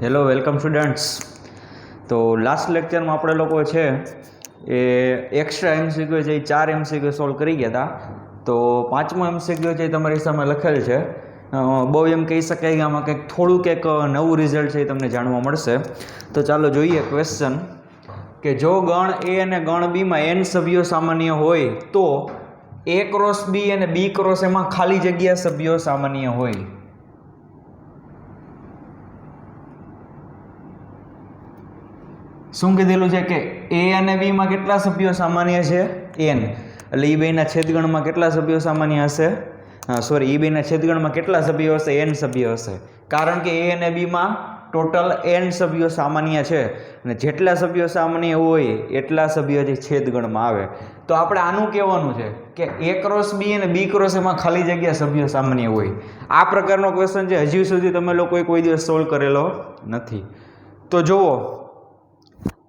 Hello, welcome students. તો last લેક્ચરમાં આપણે લોકો છે એ એક્સ્ટ્રા એમસીક્યુ છે એ 4 એમસીક્યુ સોલ્વ કરી ગયા હતા. તો 5મો એમસીક્યુ છે એ તમારી સામે લખેલ છે. બહુ એમ કહી શકાય કે આમાં કંઈક થોડુંક એક નવું રિઝલ્ટ છે એ તમને જાણવા મળશે. તો ચાલો જોઈએ ક્વેશ્ચન કે જો ગણ એ અને ગણ બીમાં n સભ્યો સામાન્ય હોય તો a ક્રોસ b અને b ક્રોસ એમાં ખાલી જગ્યા સભ્યો સામાન્ય હોય. શું કીધેલું છે કે a અને b માં કેટલા સભ્યો સામાન્ય છે? n. એટલે એ બેના છેદગણમાં કેટલા સભ્યો સામાન્ય હશે? એ બેના છેદગણમાં કેટલા સભ્યો હશે? n સભ્યો હશે. કારણ કે a અને b માં ટોટલ n સભ્યો સામાન્ય છે અને જેટલા સભ્યો સામાન્ય હોય એટલા સભ્યો જે છેદગણમાં આવે. તો આપણે આનું કહેવાનું છે કે a ક્રોસ b અને b ક્રોસ એમાં ખાલી જગ્યા સભ્યો સામાન્ય હોય. આ પ્રકારનો ક્વેશ્ચન છે હજી સુધી તમે લોકોએ કોઈ દિવસ સોલ્વ કરેલો નથી. તો જુઓ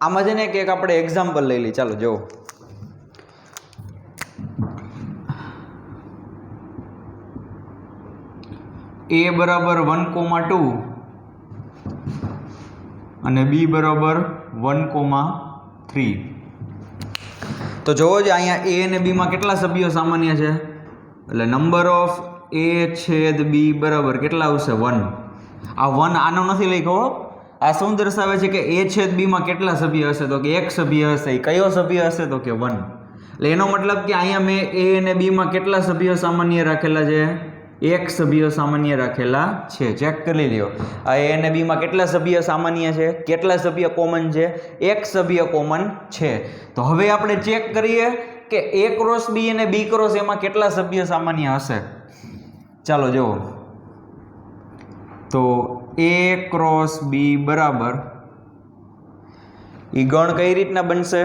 આમાં છે ને એક આપણે એક્ઝામ્પલ લઈ લઈએ. ચાલો જુઓ. a બરાબર 1,2 અને b બરાબર 1,3. તો જોવો જ અહીંયા a અને b માં કેટલા સભ્યો સામાન્ય છે? એટલે નંબર ઓફ a છેદ b બરાબર કેટલા આવશે? 1. આ 1 આનો નથી લખ્યો. આ શું દર્શાવે છે કે a છેદ b માં કેટલા સભ્ય હશે? તો કે એક સભ્ય હશે. કયો સભ્ય હશે? તો કે 1. એટલે એનો મતલબ કે અહીંયા મેં a અને b માં કેટલા સભ્યો સામાન્ય રાખેલા છે? એક સભ્ય સામાન્ય રાખેલા છે. ચેક કરી લ્યો. આ a અને b માં કેટલા સભ્ય સામાન્ય છે? કેટલા સભ્ય કોમન છે? એક સભ્ય કોમન છે. તો હવે આપણે ચેક કરીએ કે a ક્રોસ b અને b ક્રોસ એમાં કેટલા સભ્ય સામાન્ય હશે. ચાલો જુઓ. તો a ક્રોસ b બરાબર એ ગણ કઈ રીતના બનશે?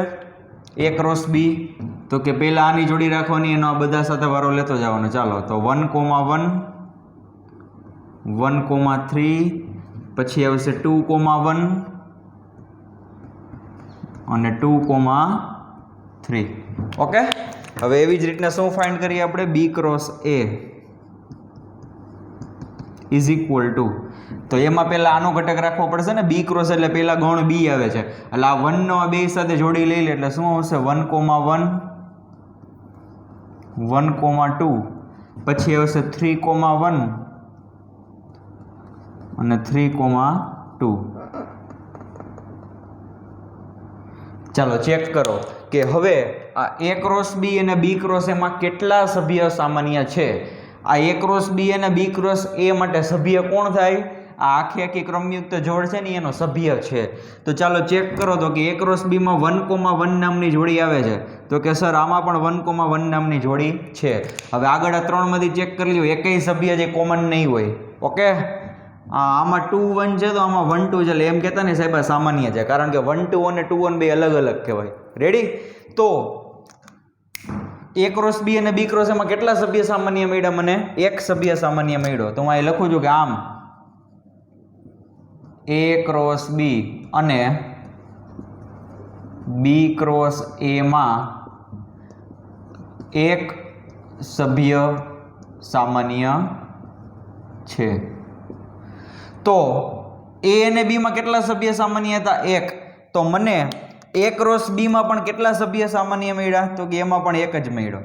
a ક્રોસ b તો કે પહેલા આની જોડી રાખવાની, એનો આ બધા સાથે વારો લેતો જવાનો. ચાલો તો 1,1 1,3 પછી આવશે 2,1 અને 2,3. ઓકે. હવે એવી જ રીતના શું ફાઇન્ડ કરીએ આપણે? b cross a is equal two, તો એમાં પહેલા આનો ઘટક રાખવો પડશે ને. b ક્રોસ એટલે પહેલા ગણ b આવે છે એટલે આ 1 નો આ બે સાથે જોડી લઈ લે એટલે શું આવશે? 1,1 1,2 પછી આવશે 3,1 અને 3,2. ચાલો ચેક કરો કે હવે આ a ક્રોસ b અને b ક્રોસ એમાં કેટલા સભ્ય સામાન્ય છે. આ a ક્રોસ b અને b ક્રોસ a માટે સભ્ય કોણ થાય? આ આખી ક્રમયુક્ત જોડ છે ને એનો સભ્ય છે. તો ચાલો ચેક કરો તો કે a ક્રોસ b માં 1,1 નામની જોડી આવે છે. તો કે સર આમાં પણ 1,1 નામની જોડી છે. હવે આગળ આ ત્રણમાંથી ચેક કરી લ્યો, એકેય સભ્ય જે કોમન નહીં હોય. ઓકે. આમાં 2 1 છે તો આમાં 1 2 છે એટલે એમ કહેતા ને સાહેબ સામાન્ય છે, કારણ કે 1 2 અને 2 1 બે અલગ અલગ કહેવાય. રેડી? તો a ક્રોસ b અને b ક્રોસ એમાં કેટલા સભ્ય સામાન્ય મળ્યા? મને એક સભ્ય સામાન્ય મળ્યો. તો હું અહીં લખું છું કે આમ a ક્રોસ b અને b ક્રોસ a માં એક સભ્ય સામાન્ય છે. તો a અને b માં કેટલા સભ્ય સામાન્ય હતા? એક. તો મને a ક્રોસ b માં પણ કેટલા સભ્ય સામાન્ય મળ્યા? તો કે એમાં પણ એક જ મળ્યો.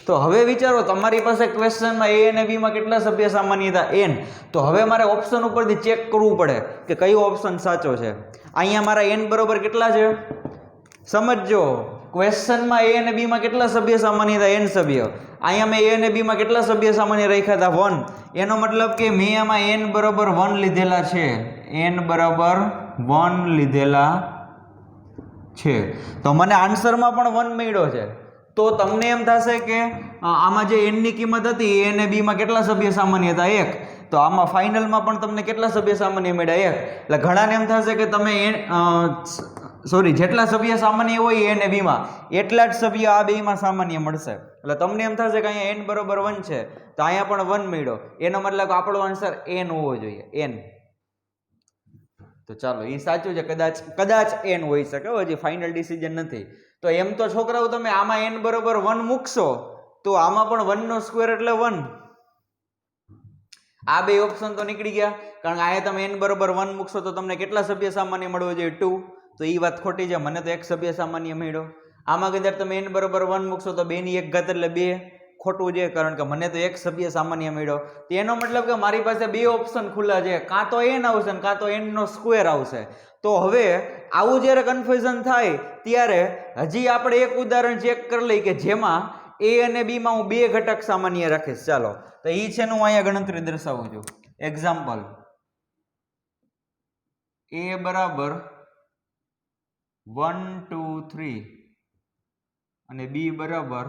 તો હવે વિચારો તમારી પાસે ક્વેશ્ચનમાં a અને b માં કેટલા સભ્ય સામાન્ય હતા? n. તો હવે મારે ઓપ્શન ઉપરથી ચેક કરવું પડે કે કયો ઓપ્શન સાચો છે. અહીંયા મારા n બરોબર કેટલા છે? સમજજો, ક્વેશ્ચનમાં a અને b માં કેટલા સભ્ય સામાન્ય હતા? n સભ્ય. અહીંયા મેં a અને b માં કેટલા સભ્ય સામાન્ય રાખ્યા હતા? 1. એનો મતલબ કે મેં આમાં n બરોબર 1 લીધેલા છે. n બરોબર 1 લીધેલા છે. તો મને આન્સરમાં પણ 1 મળ્યો છે. તો તમને એમ થશે કે આમાં જે n ની કિંમત હતી a અને b માં કેટલા સભ્ય સામાન્ય હતા? 1. તો આમાં ફાઇનલમાં પણ તમને કેટલા સભ્ય સામાન્ય મળ્યા? 1. એટલે ઘણાને એમ થશે કે તમે જેટલા સભ્ય સામાન્ય હોય a અને b માં એટલા જ સભ્ય આ બેમાં સામાન્ય મળશે. એટલે તમને એમ થશે કે અહીંયા n બરોબર 1 છે તો અહીંયા પણ 1 મળ્યો. એનો મતલબ આપણો આન્સર n હોવો જોઈએ. n. તો ચાલો એ સાચું છે. કદાચ n હોઈ શકે, હજી ફાઇનલ ડિસિઝન નથી. તો એમ તો છોકરાઓ તમે આમાં n બરોબર 1 મૂકશો તો આમાં પણ 1 નો સ્ક્વેર એટલે 1. આ બે ઓપ્શન તો નીકળી ગયા, કારણ કે અહીંયા તમે n બરોબર 1 મૂકશો તો તમને કેટલા સભ્ય સામાન્ય મળવો જોઈએ 2, તો એ વાત ખોટી છે, મને તો એક સભ્ય સામાન્ય મળ્યો. આમાં કદાચ તમે n બરોબર 1 મૂકશો તો 2 ની 1 ઘાત એટલે 2, ખોટું છે, કારણ કે મને તો એક સભ્ય સામાન્ય મળ્યો. તેનો મતલબ કે મારી પાસે બે ઓપ્શન ખુલ્લા છે, કાં તો n આવશે ને કાં તો n નો સ્ક્વેર આવશે. તો હવે આવું જ્યારે કન્ફ્યુઝન થાય ત્યારે હજી આપણે એક ઉદાહરણ ચેક કરી લઈએ કે જેમાં a અને b માં હું બે ઘટક સામાન્ય રાખીશ. ચાલો તો ઈ છે હું અહીંયા ગણતરી દર્શાવું છું. એક્ઝામ્પલ a બરાબર 1 2 3 અને b બરાબર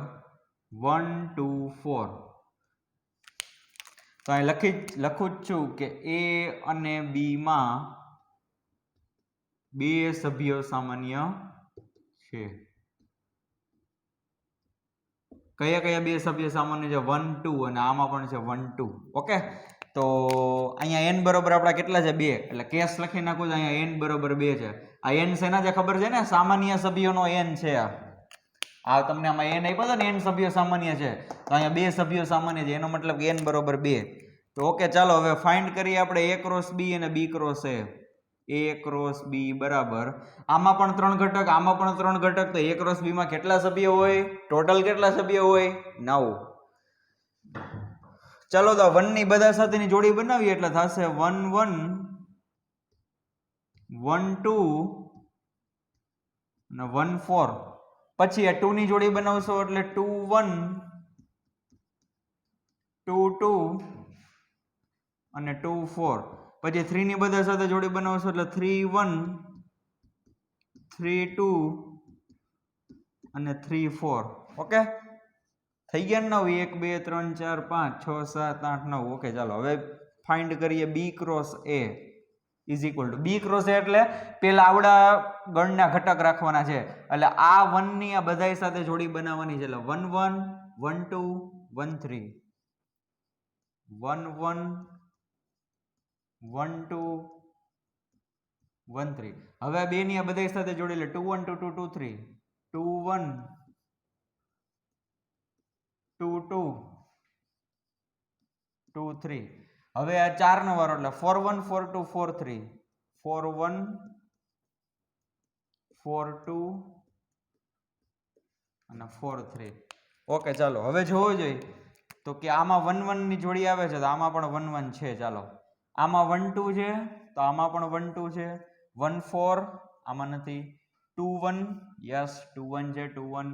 1 2 4. તો અહીં લખું જ છું કે a અને b માં બે સભ્યો સામાન્ય છે. કયા કયા બે સભ્ય સામાન્ય છે? 1 2 અને આમાં પણ છે 1 2. ઓકે, તો અહીંયા n બરોબર આપણા કેટલા છે? 2. એટલે કેસ લખી નાખું છું, અહીંયા n બરોબર 2 છે. આ n શેના છે ખબર છે ને? સામાન્ય સભ્યોનો n છે. આ તમને આમાં n આપ્યો ને, n સભ્યો સામાન્ય છે, તો અહીંયા બે સભ્યો સામાન્ય છે, એનો મતલબ કે n બરોબર 2. તો ઓકે, ચાલો હવે ફાઇન્ડ કરીએ આપણે a ક્રોસ b અને b cross a cross b બરાબર આમાં પણ 3 ઘટક, આમાં પણ 3 ઘટક, તો a ક્રોસ b માં કેટલા સભ્યો હોય? ટોટલ કેટલા સભ્યો હોય? 9. ચાલો તો 1 ની બધા સાથેની જોડી બનાવીએ એટલે થશે 1 1 1 2 અને 1 4. પછી આ 2 ની જોડી બનાવશો એટલે 2 1 2 2 અને 2 4. પછી 3 ની બધા સાથે જોડી બનાવશો એટલે 3 1 3 2 અને 3 4. ઓકે, થઈ ગયા ને 9? 1 2 3 4 5 6 7 8 9. ઓકે, ચાલો હવે ફાઇન્ડ કરીએ b cross a is equal two b cross a એટલે પેલા આવડા ગણના ઘટક રાખવાના છે, એટલે આ 1 ની આ બધા સાથે જોડી બનાવવાની છે, એટલે 1 1 1 2 1 3 1 1 1 2 1 3. હવે બે ની આ બધા સાથે જોડી એટલે 2 1 2 2 2 3 2 1 2 2 2 3. હવે આ 4 નો વારો એટલે 4 1 4 2 4 3 4 1 4 2 અને 4 3. ઓકે, ચાલો હવે જોવો જોઈએ તો કે આમાં 1 1 ની જોડી આવે છે, તો આમાં પણ 1 1 છે. ચાલો આમાં 1 2 છે, તો આમાં પણ 1 2 છે. 1 4 આમાં નથી. 2 1 યસ 2 1 છે. 2 1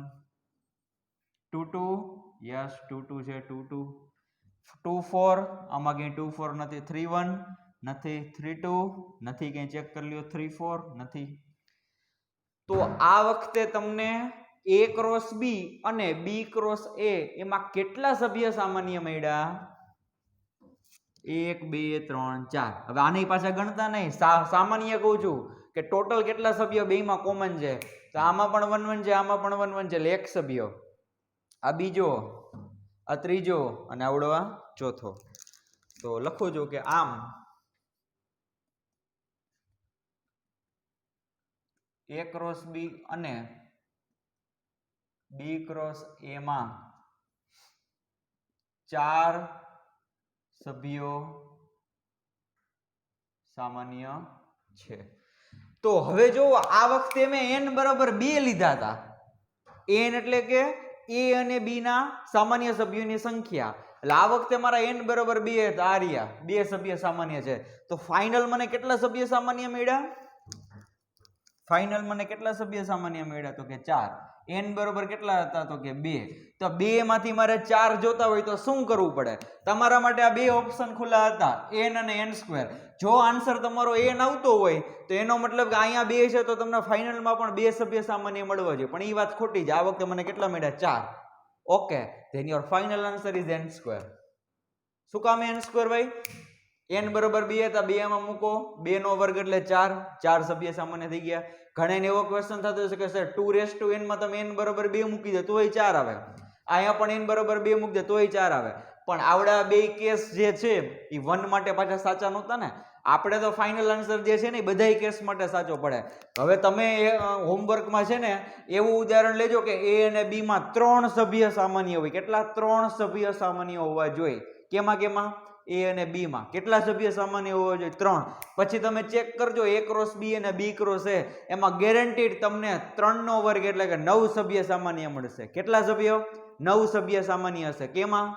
2 2 યસ 2 2 છે. 2 2 2 4 આમાં કઈ 2 4 નથી. 3 1 નથી. 3 2 નથી, કઈ ચેક કરી લ્યો. 3 4 નથી. તો આ વખતે તમને a ક્રોસ b અને b ક્રોસ a એમાં કેટલા સભ્ય સામાન્ય મળ્યા? 1 2 3 4. હવે આની પાછા ગણતા નહીં, સામાન્ય કહું છું કે ટોટલ કેટલા સભ્યો બેમાં કોમન છે, તો આમાં પણ 1 1 છે, આમાં પણ 1 1 છે, એટલે એક સભ્યો. આ બીજો, આ ત્રીજો અને આવડો આ ચોથો. તો લખું છું કે આમ a ક્રોસ b અને b ક્રોસ a માં 4 સભ્યો સામાન્ય છે. તો હવે જો આ વખતે મેં n બરાબર 2 લીધા હતા. n એટલે કે a અને b ના સામાન્ય સભ્યોની સંખ્યા, એટલે આ વખતે મારા n બરાબર 2 હતા. આ રહ્યા બે સભ્ય સામાન્ય છે. તો ફાઇનલ મને કેટલા સભ્ય સામાન્ય મળ્યા? ફાઇનલ મને કેટલા સભ્ય સામાન્ય મળ્યા? તો કે 4. n બરોબર કેટલા હતા? તો કે 2. તો 2 માંથી મારે 4 જોતા હોય તો શું કરવું પડે? તમારા માટે આ બે ઓપ્શન ખુલ્લા હતા, n અને n સ્ક્વેર. જો આન્સર તમારો n આવતો હોય તો એનો મતલબ કે અહીંયા 2 છે, તો તમને ફાઇનલમાં પણ બે સભ્ય સામાન્ય મળવા જોઈએ, પણ એ વાત ખોટી છે. આ વખતે મને કેટલા મળ્યા? 4. Okay, then your final answer is n square. શું કામ n સ્ક્વેર ભાઈ? n બરોબર 2 હતા, 2 માં મૂકો, 2 નો વર્ગ એટલે 4, 4 સભ્ય સામાન્ય થઈ ગયા. ઘણાને એવો ક્વેશ્ચન થતો હશે કે સર 2n માં તમે n બરોબર 2 મૂકી દો તોય 4 આવે, અહીંયા પણ n બરોબર 2 મૂકી દો તોય 4 આવે. પણ આવડા બે કેસ જે છે એ 1 માટે પાછા સાચા નહોતા ને. આપણે તો ફાઇનલ આન્સર જે છે ને એ બધાય કેસ માટે સાચો પડે. હવે તમે હોમવર્કમાં છે ને એવું ઉદાહરણ લેજો કે a અને b માં 3 સભ્ય સામાન્ય હોય. કેટલા? 3 સભ્ય સામાન્ય હોવા જોઈએ. કેમાં કેમાં? એ અને બી માં કેટલા સભ્ય સામાન્ય હોવા જોઈએ? 3. પછી તમે ચેક કરજો એ ક્રોસ બી અને બી ક્રોસ એ, એમાં ગેરંટીડ તમને 3 નો વર્ગ એટલે કે 9 સભ્ય સામાન્ય મળશે. કેટલા સભ્યો? 9 સભ્ય સામાન્ય હશે. કેમાં?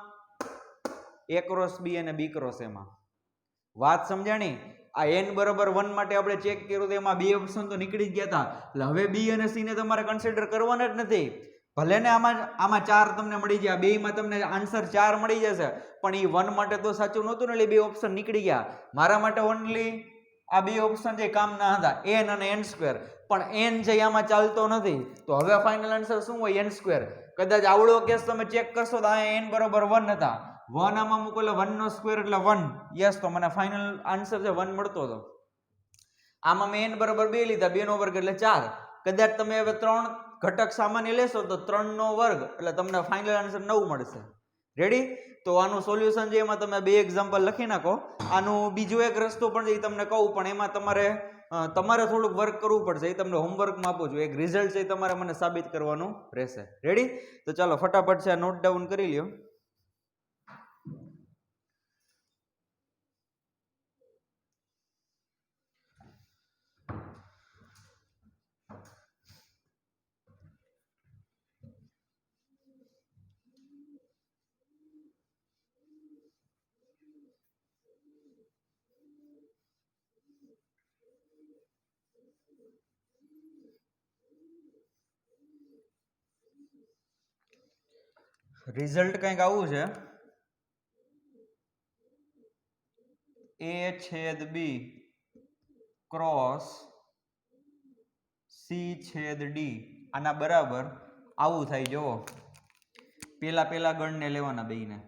એ ક્રોસ બી અને બી ક્રોસ એમાં. વાત સમજાણી? આ n બરાબર 1 માટે આપણે ચેક કર્યું તો એમાં બે ઓપ્શન તો નીકળી જ ગયા હતા. એટલે હવે બી અને સી ને તમારે કન્સિડર કરવાના જ નથી. ભલે ને આમાં 4 તમને મળી ગયા, બેયમાં તમને આન્સર 4 મળી જશે, પણ એ 1 માટે તો સાચું નહોતું ને, એટલે બે ઓપ્શન નીકળી ગયા. મારા માટે ઓનલી આ બે ઓપ્શન જે કામ ના હતા, n અને n સ્ક્વેર, પણ n છે આમાં ચાલતો નથી. તો હવે ફાઇનલ આન્સર શું હોય? n square. કદાચ આવડો કેસ તમે ચેક કરશો તો આ n બરાબર 1 હતા, 1 આમાં મૂકો એટલે 1 નો સ્ક્વેર એટલે 1. યસ, તો મને ફાઇનલ આન્સર છે 1 મળતો હતો. આમાં મેં n બરાબર 2 લીધા, 2 નો વર્ગ એટલે 4. કદાચ તમે હવે 3 ઘટક સામાન્ય લેશો તો 3 નો વર્ગ એટલે તમને ફાઇનલ આન્સર 9 મળશે. રેડી? તો આનું સોલ્યુશન છે એમાં તમે બે એક્ઝામ્પલ લખી નાખો. આનું બીજો એક રસ્તો પણ છે તમને કહું, પણ એમાં તમારે થોડુંક વર્ક કરવું પડશે. એ તમને હોમવર્કમાં આપું છું. એક રિઝલ્ટ છે એ તમારે મને સાબિત કરવાનું રહેશે. રેડી? તો ચાલો ફટાફટ છે નોટ ડાઉન કરી લ્યો. રિઝલ્ટ કંઈક આવું છે. a છેદ b ક્રોસ c છેદ d આના બરાબર આવું થાય. જુઓ, પેલા ગણને લેવાના, બેયને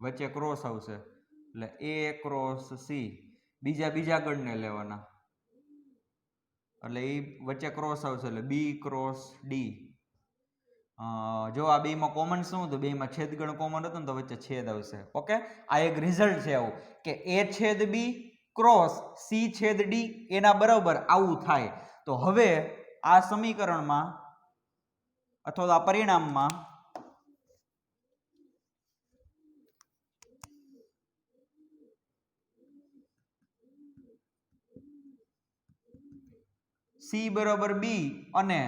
વચ્ચે ક્રોસ આવશે એટલે a ક્રોસ c. બીજા ગણને લેવાના એટલે એ વચ્ચે ક્રોસ આવશે એટલે b ક્રોસ d. જો આ બેમાં કોમન શું હતું? બેમાં છેદગણ કોમન હતું ને તો વચ્ચે છેદ આવશે. ઓકે, આ એક રિઝલ્ટ છે આવું કે a છેદ b ક્રોસ c છેદ d એના બરાબર આવું થાય. તો હવે આ સમીકરણમાં અથવા તો આ પરિણામમાં c બરાબર b અને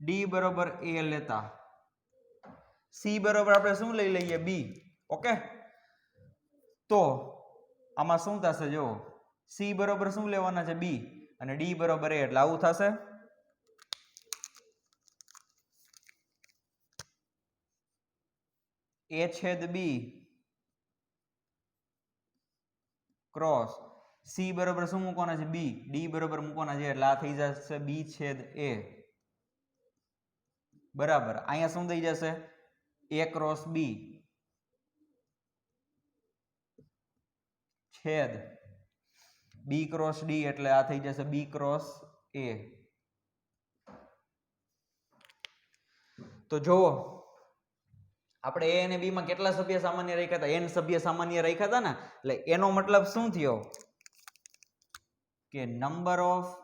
d બરાબર a લેતા, c બરાબર આપણે શું લઈ લઈએ? b. ઓકે, તો આમાં શું થશે? જો c બરાબર શું લેવાના છે? b, અને d બરાબર a, એટલે આવું થશે. a છેદ b ક્રોસ c બરાબર શું મૂકવાના છે? b. d બરાબર મૂકવાના છે એટલે આ થઈ જશે b છેદ a બરાબર. અહીંયા શું થઈ જશે? a ક્રોસ b છેદ b ક્રોસ d એટલે આ થઈ જશે b ક્રોસ a. તો જુઓ, આપણે a અને b માં કેટલા સભ્ય સામાન્ય રાખ્યા હતા? n સભ્ય સામાન્ય રાખ્યા હતા ને, એટલે એનો મતલબ શું થયો? કે નંબર ઓફ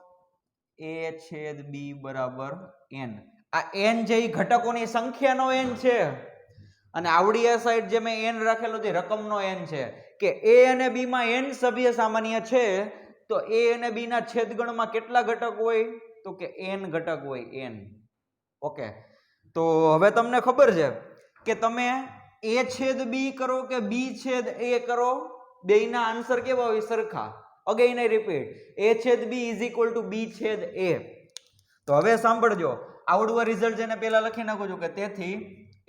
a છેદ b બરાબર n. આ n જે ઘટકોની સંખ્યાનો n છે, અને આવડી આ સાઈડ જે મેં n રાખેલો છે રકમનો n છે. કે a અને b માં n સભ્ય સામાન્ય છે, તો a અને b ના છેદગણમાં કેટલા ઘટક હોય? તો કે n ઘટક હોય, n. ઓકે, તો હવે તમને ખબર છે કે તમે a છેદ b કરો કે b છેદ a કરો, બેયના આન્સર કેવા હોય? સરખા. અગેઇન આઈ રિપીટ, a છેદ b is equal two b છેદ a. તો હવે સાંભળજો, આવડું રિઝલ્ટ જેને પેલા લખી નાખો છો કે તેથી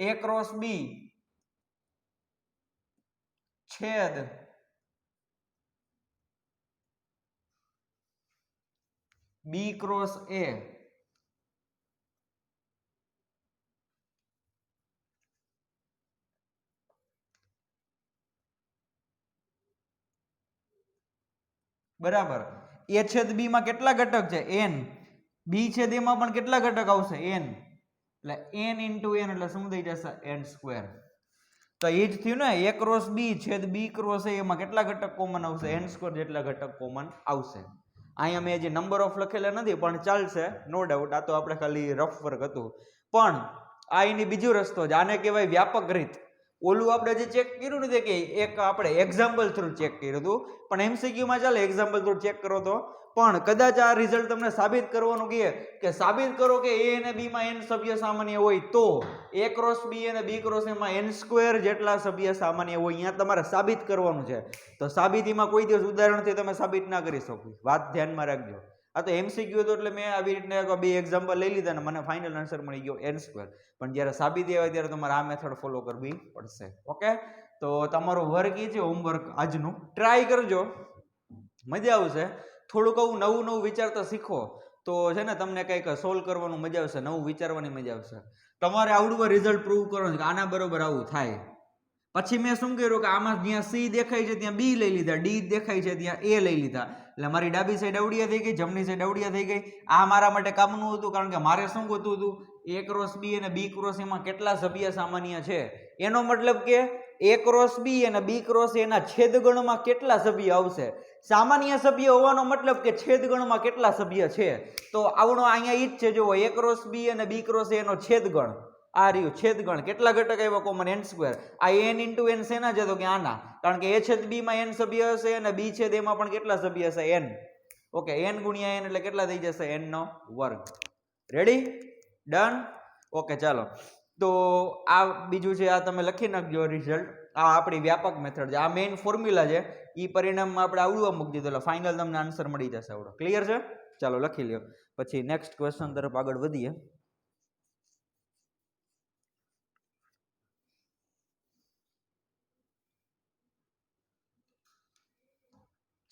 a ક્રોસ b છેદ b ક્રોસ a બરાબર. a છેદ b માં કેટલા ઘટક છે? n. b છેદ a માં પણ કેટલા ઘટક આવશે? n. એટલે n ઇન્ટુ n એટલે શું થઈ જશે? n square. તો એ જ થયું ને, a ક્રોસ b છેદ b ક્રોસ a એમાં કેટલા ઘટક કોમન આવશે? n સ્ક્વેર જેટલા ઘટક કોમન આવશે. અહીંયા મેં જે નંબર ઓફ લખેલા નથી, પણ ચાલશે, નો ડાઉટ. આ તો આપણે ખાલી રફ વર્ક હતું. પણ આ એની બીજો રસ્તો છે, આને કહેવાય વ્યાપક રીત. ઓલું આપણે જે ચેક કર્યું ને કે એક આપણે એક્ઝામ્પલ થ્રુ ચેક કર્યું હતું, પણ MCQ માં ચાલે એક્ઝામ્પલ થ્રુ ચેક કરો તો, પણ કદાચ આ રિઝલ્ટ તમને સાબિત કરવાનું કહે કે સાબિત કરો કે A અને B માં n સભ્ય સામાન્ય હોય તો A ક્રોસ B અને B ક્રોસ A માં n² જેટલા સભ્ય સામાન્ય હોય, અહીંયા તમારે સાબિત કરવાનું છે. તો સાબિતીમાં કોઈ દિવસ ઉદાહરણથી તમે સાબિત ના કરી શકો, વાત ધ્યાનમાં રાખજો. આ તો MCQ હતો એટલે મેં આવી રીતના બે એક્ઝામ્પલ લઈ લીધા ને મને ફાઇનલ આન્સર મળી ગયો n². પણ જ્યારે સાબિતી આવે ત્યારે તમારે આ મેથડ ફોલો કરવી પડશે. ઓકે, તો તમારો વર્ક એ છે હોમવર્ક આજનું, ટ્રાય કરજો, મજા આવશે. થોડુંક આવું નવું નવું વિચારતા શીખો તો છે ને તમને કંઈક સોલ્વ કરવાનું મજા આવશે, નવું વિચારવાની મજા આવશે. તમારે આવડું રિઝલ્ટ પ્રૂવ કરવાનું કે આના બરોબર આવું થાય. પછી મેં શું કર્યું કે આમાં જ્યાં C દેખાય છે ત્યાં B લઈ લીધા, D દેખાય છે ત્યાં A લઈ લીધા, એટલે મારી ડાબી સાઈડ અવડિયા થઈ ગઈ, જમણી સાઈડ અવડિયા થઈ ગઈ. આ મારા માટે કામનું હતું, કારણ કે મારે શું ગોતવું હતું, A ક્રોસ B અને B ક્રોસ એમાં કેટલા સભ્ય સામાન્ય છે. એનો મતલબ કે A ક્રોસ B અને B ક્રોસ A ના છેદગણમાં કેટલા સભ્ય આવશે. સામાન્ય સભ્ય હોવાનો મતલબ કે છેદગણમાં કેટલા સભ્ય છે. તો આવડો અહીંયા ઈ જ છે, જુઓ A ક્રોસ B અને B ક્રોસ A નો છેદગણ, આ રહ્યું છેદગણ, કેટલા ઘટક આવ્યા કોમન n². આ n ઇન્ટુ n શેના છે તો કે આના, કારણ કે A છેદ B માં n સભ્ય હશે અને B છેદ A માં પણ કેટલા સભ્ય હશે n. ઓકે, n ગુણ્યા n એટલે કેટલા થઈ જશે n નો વર્ગ. Ready, done. ઓકે ચાલો, તો આ બીજું છે, આ તમે લખી નાખજો રિઝલ્ટ. આ આપણી વ્યાપક મેથડ છે, આ મેઇન ફોર્મ્યુલા છે, ઈ પરિણામમાં આપણે આવડવા મૂકી દીધું એટલે ફાઇનલ તમને આન્સર મળી જશે આવડો. ક્લિયર છે? ચાલો લખી લ્યો, પછી નેક્સ્ટ ક્વેશ્ચન તરફ આગળ વધીએ.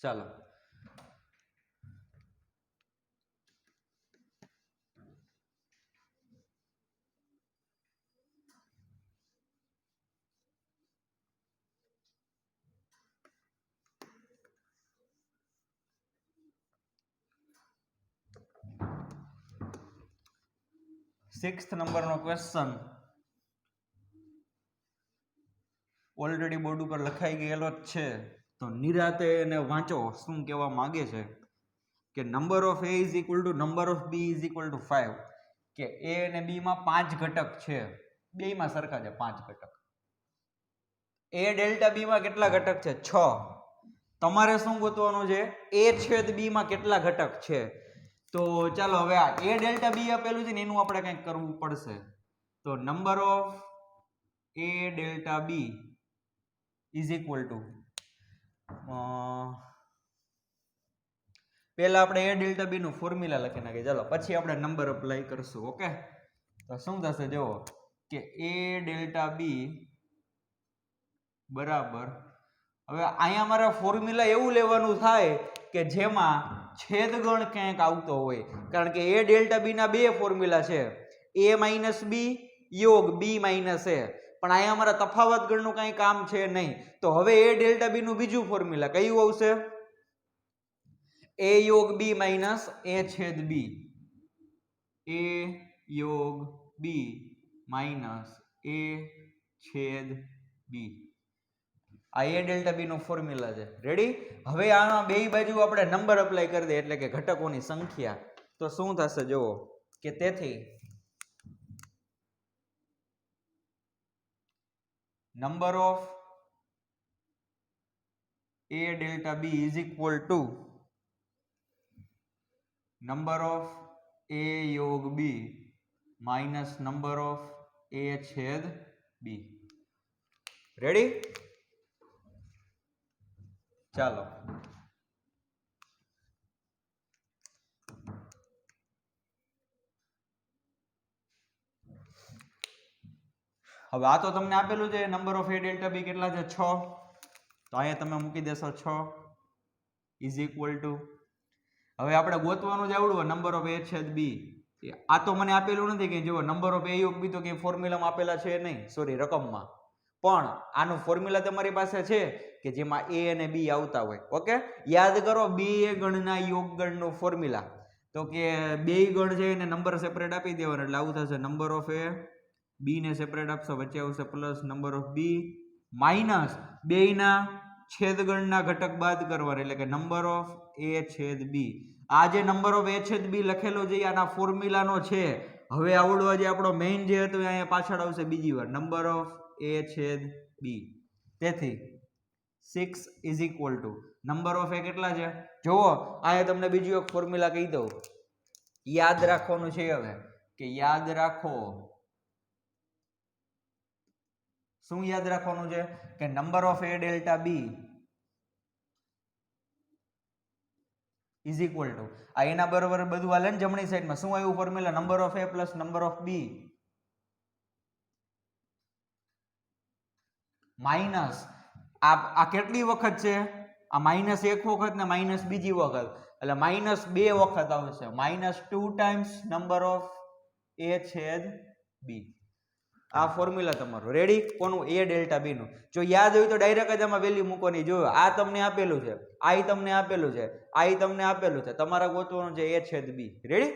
ચાલો, સિક્સ્થ નંબરનો ક્વેશ્ચન ઓલરેડી બોર્ડ ઉપર લખાઈ ગયેલો જ છે, તો નિરાતે એને વાંચો. શું કહેવા માંગે છે કે number of A is equal to number of B is equal two 5, કે A અને B માં 5 ઘટક છે, બેયમાં સરખા છે 5 ઘટક. A ડેલ્ટા B માં કેટલા ઘટક છે? 6. તમારે શું ગોતવાનું છે? A છેદ B માં કેટલા ઘટક છે. તો ચાલો હવે આ A ડેલ્ટા B આપેલું છે ને એનું આપણે કંઈક કરવું પડશે. તો number of A delta B is equal two, પહેલા આપણે A ડેલ્ટા B નું ફોર્મ્યુલા લખી નાખીએ. ચાલો પછી આપણે નંબર અપ્લાય કરશું. ઓકે, તો શું થશે જુઓ કે A ડેલ્ટા B બરાબર, હવે અહીંયા મારે ફોર્મ્યુલા એવું લેવાનું થાય કે જેમાં છેદગણ ક્યાંક આવતો હોય, કારણ કે A ડેલ્ટા B ના બે ફોર્મ્યુલા છે, A માઇનસ B યોગ B માઇનસ A, પણ અહીંયા અમારા તફાવત ગણનું કાંઈ કામ છે નહીં. તો હવે A ડેલ્ટા B નું બીજું ફોર્મ્યુલા કયું આવશે? A યોગ B માઇનસ A છેદ B, A યોગ B માઇનસ A છેદ B. આ A ડેલ્ટા B નો ફોર્મ્યુલા છે. રેડી? હવે આના બે બાજુ આપણે નંબર અપ્લાય કરી દઈએ, એટલે કે ઘટકોની સંખ્યા. તો શું થશે જુઓ કે તેથી number of A delta B is equal to number of A યોગ B minus number of A છેદ B. રેડી? ચાલો હવે આ તો તમને આપેલું છે number of A delta B કેટલા છે? 6. તો અહીંયા તમે મૂકી દેશો 6 ઇઝ ઇક્વલ ટુ, હવે આપણે ગોતવાનું જ આવડું નંબર ઓફ A છેદ B. આ તો મને આપેલું નથી કે જો નંબર ઓફ A યોગ B તો કે ફોર્મ્યુલામાં આપેલા છે નહીં, સોરી રકમમાં, પણ આનું ફોર્મ્યુલા તમારી પાસે છે કે જેમાં A અને B આવતા હોય. ઓકે, યાદ કરો બે ગણના યોગ ગણનું ફોર્મ્યુલા, તો કે બે ગણ છે એને નંબર સેપરેટ આપી દેવાનો, એટલે આવું થશે નંબર ઓફ A, B ને સેપરેટ આપશો, વચ્ચે આવશે plus number of B minus બેયના છેદગણના ઘટક બાદ કરવાના, એટલે કે નંબર ઓફ A છેદ B. આ જે નંબર ઓફ A છેદ B લખેલો છે આના ફોર્મ્યુલાનો છે. હવે આવડો જે આપણો મેઇન જે હતો અહીંયા પાછળ આવશે બીજી વાર, નંબર ઓફ a છેદ b. તેથી 6 is equal to number of A કેટલા છે જુઓ અહીંયા તમને બીજું એક ફોર્મ્યુલા કહી દઉં યાદ રાખવાનું છે હવે કે યાદ રાખો શું યાદ રાખવાનું છે કે number of A delta B is equal to આ એના બરોબર બધું હાલે ને જમણી સાઈડમાં શું આવ્યું formula number of A plus number of B minus આ કેટલી વખત છે આ માઇનસ એક વખત ને માઇનસ બીજી વખત એટલે માઇનસ 2 વખત આવશે માઇનસ 2 ટાઈમ્સ નંબર ઓફ એ છેદ બી આ ફોર્મ્યુલા તમારો રેડી કોનું એ ડેલ્ટા બી નું જો યાદ હોય તો ડાયરેક્ટ જ આમાં વેલ્યુ મૂકવાની જો આ તમને આપેલું છે આ તમને આપેલું છે આ તમને આપેલું છે તમારે ગોતવાનું છે એ છેદ બી રેડી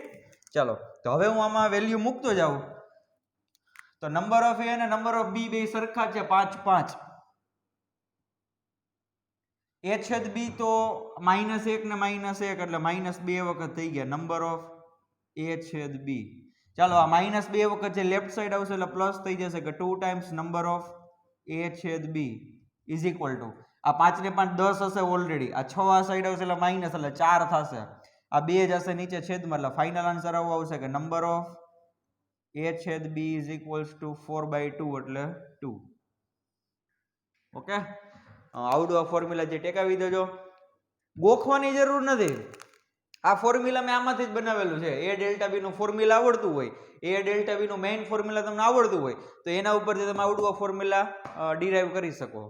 ચાલો તો હવે હું આમાં વેલ્યુ મૂકતો જાઉં તો નંબર ઓફ એ અને નંબર ઓફ બી બે સરખા છે 5 5 એ છેદ બી તો -1 ને -1 એટલે -2 વખત થઈ ગયા નંબર ઓફ એ છેદ બી ચાલો આ -2 વખત જે લેફ્ટ સાઈડ આવશે એટલે પ્લસ થઈ જશે કે 2 ટાઈમ્સ નંબર ઓફ એ છેદ બી ઇઝ ઇક્વલ ટુ આ 5 ને 5 10 હશે ઓલરેડી આ 6 આ સાઈડ આવશે એટલે માઇનસ એટલે 4 થશે આ 2 જશે નીચે છેદમાં એટલે ફાઇનલ આન્સર આવો આવશે કે નંબર ઓફ એ છેદ બી ઇઝ ઇક્વલ્સ ટુ 4/2 એટલે 2 ઓકે આવડું આ ફોર્મ્યુલા જે ટેકાવી દેજો ગોખવાની જરૂર નથી આ ફોર્મ્યુલા મેં આમાંથી જ બનાવેલું છે એ ડેલ્ટા બી નું ફોર્મ્યુલા આવડતું હોય એ ડેલ્ટા બી નું મેઇન ફોર્મ્યુલા તમને આવડતું હોય તો એના ઉપરથી તમે આવડું આ ફોર્મ્યુલા ડિરાઈવ કરી શકો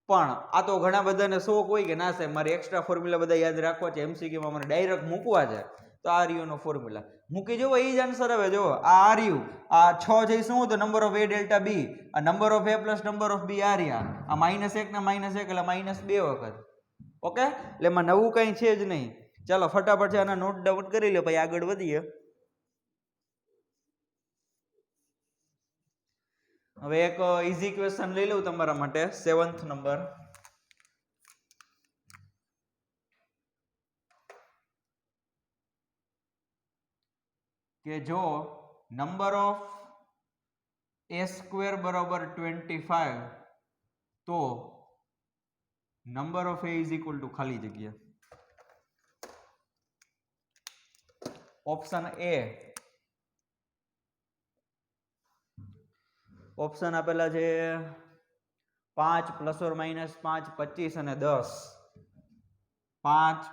પણ આ તો ઘણા બધાને શોખ હોય કે ના સાહેબ મારે એક્સ્ટ્રા ફોર્મ્યુલા બધા યાદ રાખવા છે એમસીક્યુમાં મને ડાયરેક્ટ મૂકવા છે તો આ રહ્યું નો ફોર્મ્યુલા મૂકી જુઓ એ જ આન્સર આવે જો આ રહ્યું આ 6 છે શું તો number of A delta B આ number of A plus number of B આ રહ્યા આ -1 ને -1 એટલે -2 વખત ઓકે એટલે એમાં નવું કંઈ છે જ નહીં ચાલો ફટાફટ છે આના નોટ ડાઉન કરી લો પછી આગળ વધીએ હવે એક ઈઝી ક્વેશ્ચન લઈ લઉં તમારા માટે 7th નંબર કે જો નંબર ઓફ એ સ્ક્વેર બરાબર 25 તો number of A is equal two ખાલી જગ્યા ઓપ્શન એ ઓપ્શન આપેલા છે 5 ± 5 25 અને 10 5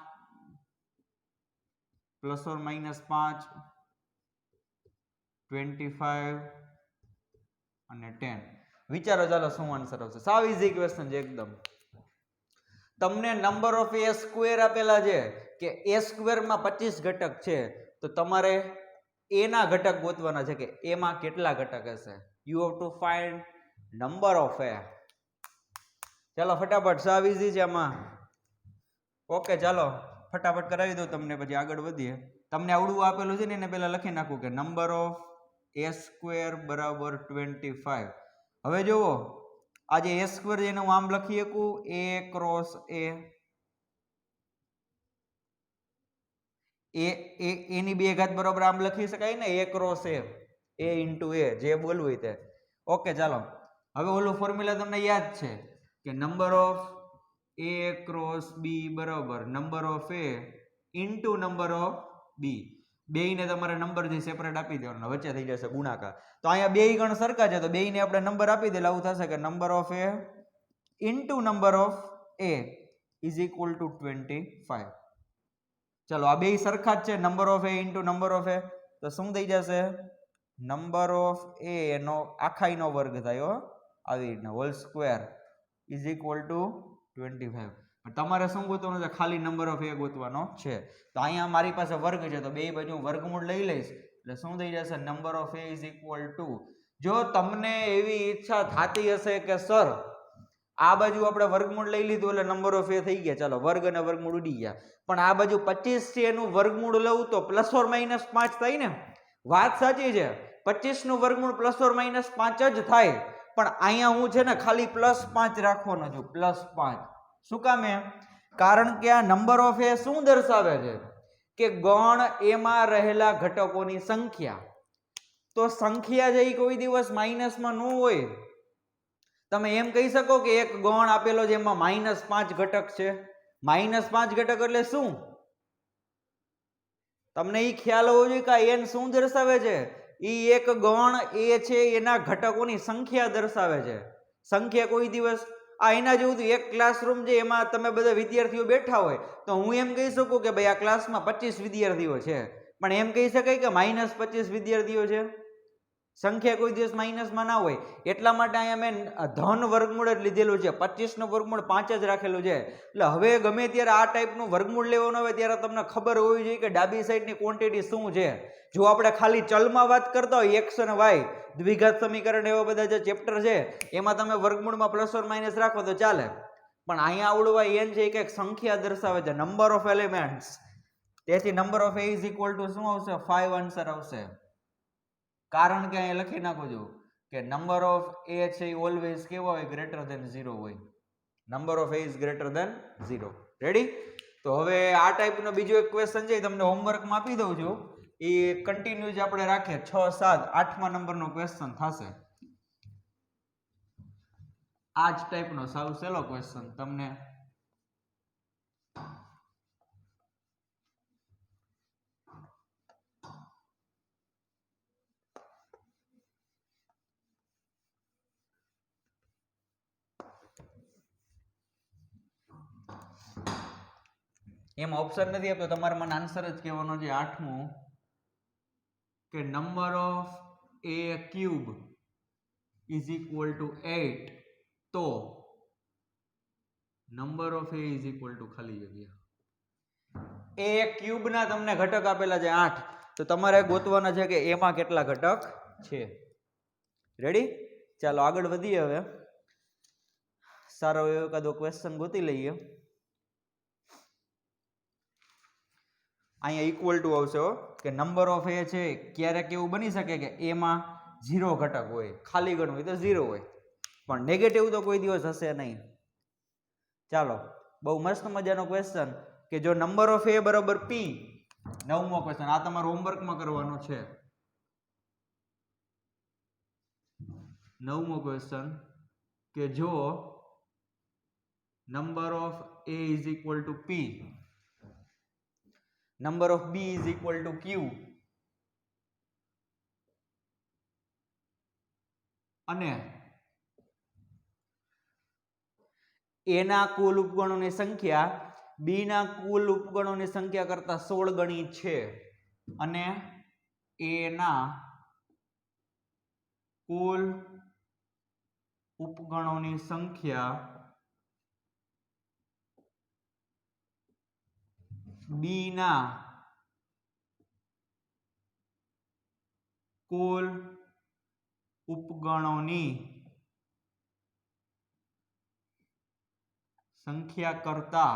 ± 5 25 અને 10 વિચારો ચાલો શું આન્સર આવશે સાવ ઈઝી ક્વેશ્ચન છે એકદમ તમને નંબર ઓફ એ સ્ક્વેર આપેલા છે કે એ સ્ક્વેર માં 25 ઘટક છે તો તમારે એ ના ઘટક ગોતવાના છે કે એમાં કેટલા ઘટક હશે you have to find number of A ચાલો ફટાફટ સાવ ઈઝી છે આમાં ઓકે ચાલો ફટાફટ કરાવી દઉં તમને પછી આગળ વધીએ તમને આવડું આપેલું છે ને એને પહેલા લખી નાખું કે નંબર ઓફ એ સ્ક્વેર બરાબર 25 હવે જુઓ આજે એ સ્ક્વેર જેને હું આમ લખી શકું એ ક્રોસ એ એની 2 ઘાત બરાબર આમ લખી શકાય ને એ ક્રોસ એ ઇન્ટુ એ જે બોલવું હોય તે ઓકે ચાલો હવે ઓલું ફોર્મ્યુલા તમને યાદ છે કે number of A cross B બરાબર number of A into number of B બેયને તમારે નંબર જે સેપરેટ આપી દેવાનો વચ્ચે થઈ જશે ગુણાકાર તો અહીંયા બેય ગણ સરખા છે તો બેયને આપણે નંબર આપી દેલા આવું થશે કે number of A into number of A is equal to 25 ચલો આ બેય સરખા જ છે number of A into number of A તો શું થઈ જશે નંબર ઓફ એ નો આખાઈનો વર્ગ થાય આવી રીતના whole square is equal to 25 તમારે શું ગોતવાનું છે ખાલી નંબર ઓફ એ ગોતવાનો છે તો અહીંયા મારી પાસે વર્ગ છે તો બે બાજુ વર્ગમૂળ લઈ લઈશ એટલે શું થઈ જશે number of A is equal two જો તમને એવી ઈચ્છા થતી હશે કે સર આ બાજુ આપણે વર્ગમૂળ લઈ લીધું એટલે નંબર ઓફ એ થઈ ગયા ચાલો વર્ગ અને વર્ગમૂળ ઉડી ગયા પણ આ બાજુ 25 છે એનું વર્ગમૂળ લઉં તો ±5 થાય ને વાત સાચી છે 25 નું વર્ગમૂળ ±5 જ થાય પણ અહીંયા હું છે ને ખાલી +5 રાખવાનો છું +5 શું કામ કારણ કે આ નંબર ઓફ એ શું દર્શાવે છે કે ગણ એમાં રહેલા ઘટકોની સંખ્યા તો સંખ્યા જે કોઈ દિવસ માઇનસમાં ન હોય તમે એમ કહી શકો કે એક ગણ આપેલો છે એમાં -5 ઘટક છે. -5 ઘટક એટલે શું? તમને એ ખ્યાલ હોવો જોઈએ કે n શું દર્શાવે છે? એ એક ગણ એ છે એના ઘટકોની સંખ્યા દર્શાવે છે. સંખ્યા કોઈ દિવસ એના જેવું એક ક્લાસરૂમ છે, એમાં તમે બધા વિદ્યાર્થીઓ બેઠા હોય તો હું એમ કહી શકું કે ભાઈ આ ક્લાસમાં 25 વિદ્યાર્થીઓ છે, પણ એમ કહી શકાય કે -25 વિદ્યાર્થીઓ છે? સંખ્યા કોઈ દિવસ માઇનસમાં ના હોય. એટલા માટે અહીંયા મેં ધન વર્ગમૂળ જ લીધેલું છે. 25 નું વર્ગમૂળ 5 જ રાખેલું છે. એટલે હવે ગમે ત્યારે આ ટાઈપનું વર્ગમૂળ લેવાનું આવે ત્યારે તમને ખબર હોવી જોઈએ કે ડાબી સાઈડની ક્વોન્ટિટી શું છે. જો આપણે ખાલી ચલમાં વાત કરતા હોય x અને y, દ્વિઘાત સમીકરણ એવા બધા જે ચેપ્ટર છે એમાં તમે વર્ગમૂળમાં પ્લસ ઓર માઇનસ રાખો તો ચાલે, પણ અહીંયા આવડું n છે એક સંખ્યા દર્શાવે છે, નંબર ઓફ એલિમેન્ટ્સ. તેથી number of a is equal two શું આવશે? 5 આન્સર આવશે. કારણ કે અહીંયા લખી નાખો છો કે નંબર ઓફ a છે એ ઓલવેઝ કેવો હોય? ગ્રેટર ધેન 0 હોય. Number of a is greater than 0. Ready? તો હવે આ ટાઈપનો બીજો એક ક્વેશ્ચન છે તમને હોમવર્કમાં આપી દઉં છું. એ કન્ટિન્યુ જ આપણે રાખીએ. 6, 7, 8મા નંબરનો ક્વેશ્ચન થશે. આ જ ટાઈપનો સાવ સહેલો ક્વેશ્ચન તમને એમાં ઓપ્શન નથી આપતો, તમારે મને આન્સર જ કહેવાનો છે. 8મું કે number of a cube is equal two 8, તો number of a is equal two ખાલી જગ્યા. a ક્યુબ ના તમને ઘટક આપેલા છે 8, તો તમારે ગોતવાના છે કે એમાં કેટલા ઘટક છે. રેડી? ચાલો આગળ વધીએ. હવે સારો એવો એકાદો ક્વેશ્ચન ગોતી લઈએ. અહીંયા ઇક્વલ ટુ આવશે કે નંબર ઓફ એ છે. ક્યારેક એવું બની શકે કે એમાં 0 ઘટક હોય, ખાલી ગણ હોય તો 0 હોય, પણ નેગેટિવ તો કોઈ દિવસ હશે નહીં. ચાલો, બહુ મસ્ત મજાનો ક્વેશ્ચન કે જો નંબર ઓફ એ બરાબર p, 9મો ક્વેશ્ચન આ તમારું હોમવર્કમાં કરવાનો છે. 9મો ક્વેશ્ચન કે જો number of a is equal two p, number of b is equal to q અને a ના કુલ ઉપગણોની સંખ્યા b ના કુલ ઉપગણોની સંખ્યા કરતા 16 ગણી છે, અને a ના કુલ ઉપગણોની સંખ્યા b ના કુલ ઉપગણોની સંખ્યા કરતા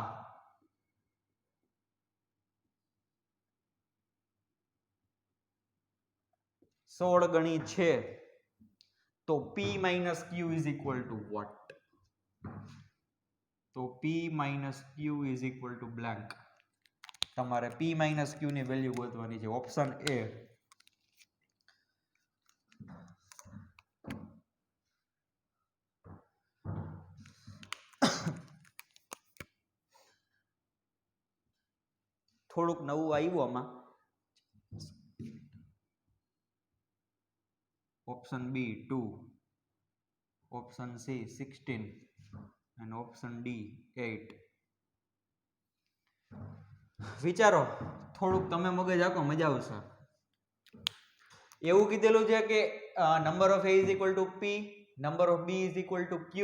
16 ગણી છે, તો p minus q is equal to what? તો p minus q is equal to blank. તમારે p minus q ની વેલ્યુ ગોતવાની છે. Option A. થોડુંક નવું આવ્યું આમાં. ઓપ્શન B 2, ઓપ્શન C 16 અને ઓપ્શન D 8. વિચારો, થોડુંક તમે મગજ આખો, મજા આવશે. એવું કીધેલું છે કે number of a is equal two p, number of b is equal two q.